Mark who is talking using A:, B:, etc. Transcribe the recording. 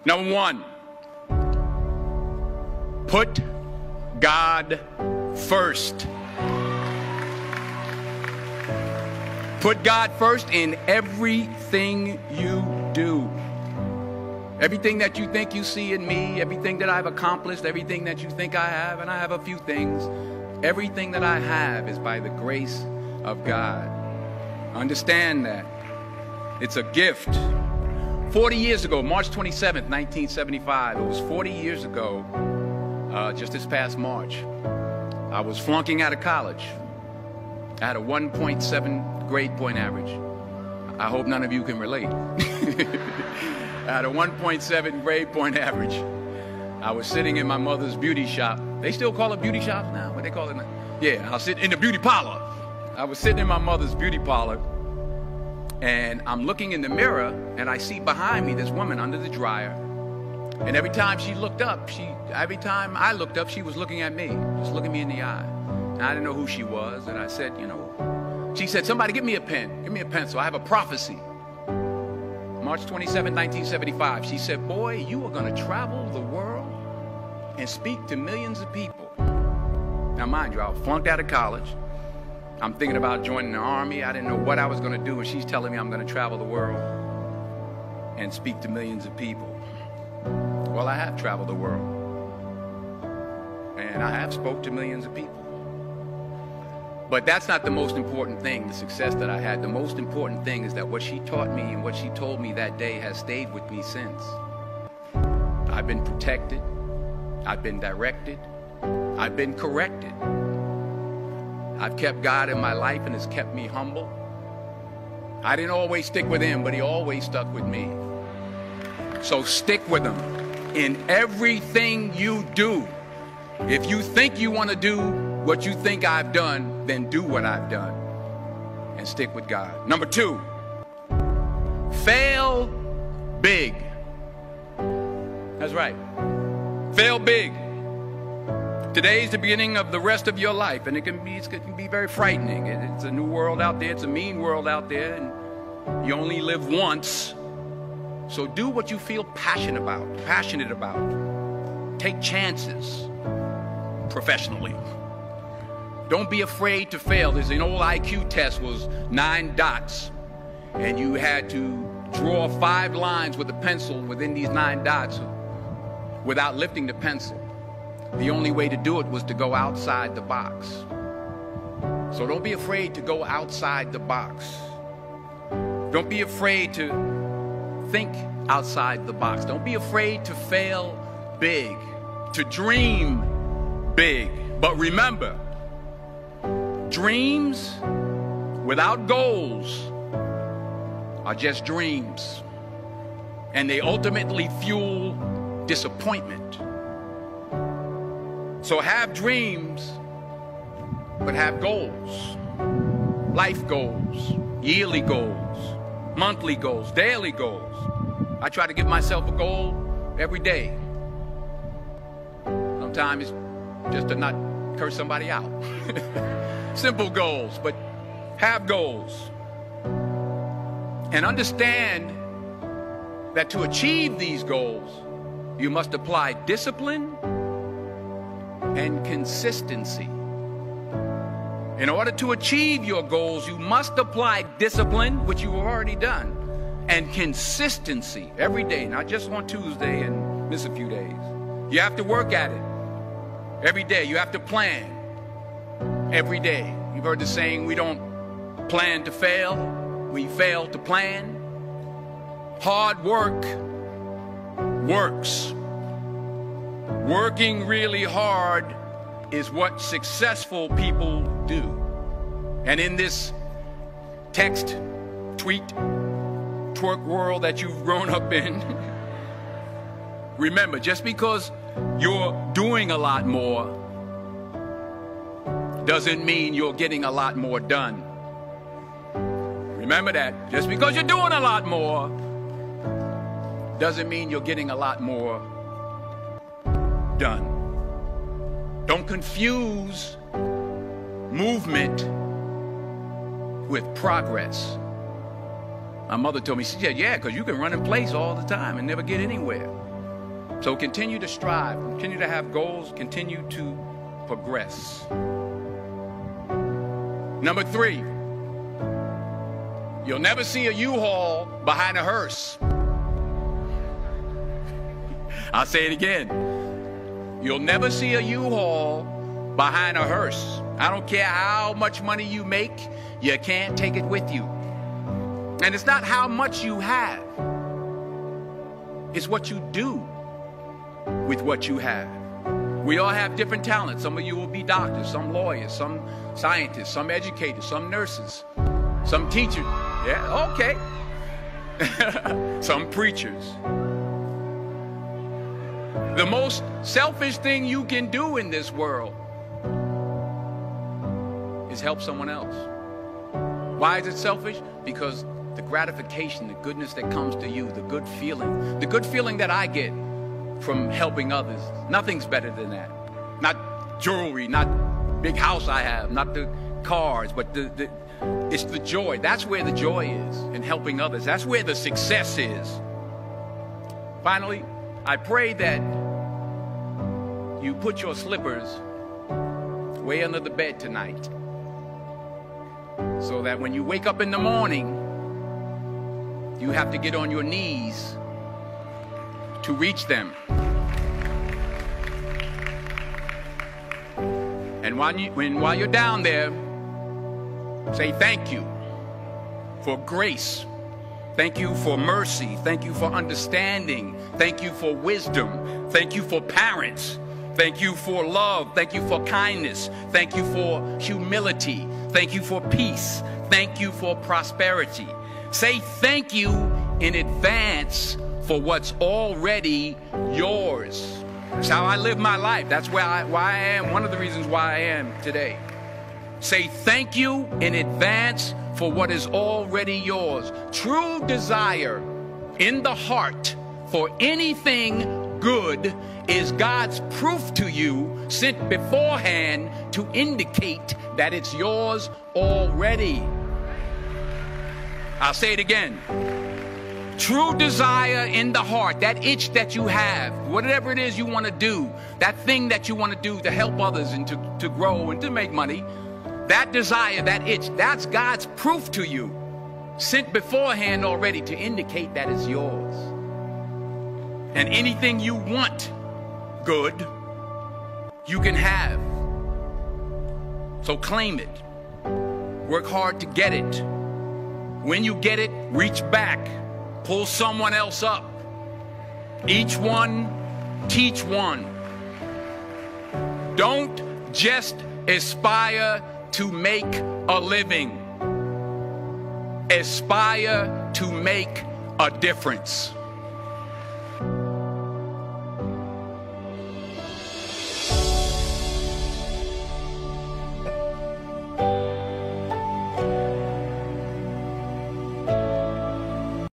A: Number one, put God first. Put God first in everything you do. Everything that you think you see in me, everything that I've accomplished, everything that you think I have, and I have a few things, everything that I have is by the grace of God. Understand that. It's a gift. 40 years ago, March 27th, 1975, it was 40 years ago, just this past March, I was flunking out of college. I had a 1.7 grade point average. I hope none of you can relate. I had a 1.7 grade point average. I was sitting in my mother's beauty shop. They still call it beauty shops now? What they call it now? Yeah, I'll sit in the beauty parlor. I was sitting in my mother's beauty parlor, and I'm looking in the mirror, and I see behind me this woman under the dryer. And every time she looked up, every time I looked up, she was looking at me, just looking me in the eye. And I didn't know who she was, and I said, she said, somebody give me a pen, give me a pencil, I have a prophecy. March 27, 1975, she said, boy, you are going to travel the world and speak to millions of people. Now, mind you, I was flunked out of college. I'm thinking about joining the army. I didn't know what I was going to do, and she's telling me I'm going to travel the world and speak to millions of people. Well, I have traveled the world, and I have spoke to millions of people. But that's not the most important thing, the success that I had. The most important thing is that what she taught me and what she told me that day has stayed with me since. I've been protected. I've been directed. I've been corrected. I've kept God in my life, and it's kept me humble. I didn't always stick with him, but he always stuck with me. So stick with him in everything you do. If you think you want to do what you think I've done, then do what I've done and stick with God. Number two, fail big. That's right. Fail big. Today's the beginning of the rest of your life, and it can be very frightening. It's a new world out there. It's a mean world out there, and you only live once. So do what you feel passionate about. Take chances professionally. Don't be afraid to fail. There's an old IQ test, was 9 dots, and you had to draw 5 lines with a pencil within these 9 dots without lifting the pencil. The only way to do it was to go outside the box. So don't be afraid to go outside the box. Don't be afraid to think outside the box. Don't be afraid to fail big, to dream big. But remember, dreams without goals are just dreams, and they ultimately fuel disappointment. So have dreams, but have goals. Life goals, yearly goals, monthly goals, daily goals. I try to give myself a goal every day. Sometimes it's just to not curse somebody out. Simple goals, but have goals. And understand that to achieve these goals, you must apply discipline and consistency. In order to achieve your goals, you must apply discipline, which you've already done, and consistency every day, not just on Tuesday and miss a few days. You have to work at it every day. You have to plan every day. You've heard the saying, we don't plan to fail, we fail to plan. Hard work works. Working really hard is what successful people do. And in this text, tweet, twerk world that you've grown up in, remember, just because you're doing a lot more doesn't mean you're getting a lot more done. Remember that. Just because you're doing a lot more doesn't mean you're getting a lot more done. Don't confuse movement with progress. My mother told me, she said, yeah, because you can run in place all the time and never get anywhere. So continue to strive, continue to have goals, continue to progress. Number 3, you'll never see a U-Haul behind a hearse. I'll say it again. You'll never see a U-Haul behind a hearse. I don't care how much money you make, you can't take it with you. And it's not how much you have. It's what you do with what you have. We all have different talents. Some of you will be doctors, some lawyers, some scientists, some educators, some nurses, some teachers. Yeah, okay. Some preachers. The most selfish thing you can do in this world is help someone else. Why is it selfish? Because the gratification, the goodness that comes to you, the good feeling that I get from helping others, nothing's better than that. Not jewelry, not big house I have, not the cars, but it's the joy. That's where the joy is, in helping others. That's where the success is. Finally, I pray that you put your slippers way under the bed tonight, so that when you wake up in the morning, you have to get on your knees to reach them. And while you're down there, say thank you for grace. Thank you for mercy. Thank you for understanding. Thank you for wisdom. Thank you for parents. Thank you for love. Thank you for kindness. Thank you for humility. Thank you for peace. Thank you for prosperity. Say thank you in advance for what's already yours. That's how I live my life. That's why I am, one of the reasons why I am today. Say thank you in advance for what is already yours. True desire in the heart for anything good is God's proof to you, sent beforehand to indicate that it's yours already. I'll say it again. True desire in the heart, that itch that you have, whatever it is you want to do, that thing that you want to do to help others and to grow and to make money, that desire, that itch, that's God's proof to you, sent beforehand already to indicate that it's yours. And anything you want good, you can have. So claim it. Work hard to get it. When you get it, reach back. Pull someone else up. Each one, teach one. Don't just aspire to make a living. Aspire to make a difference.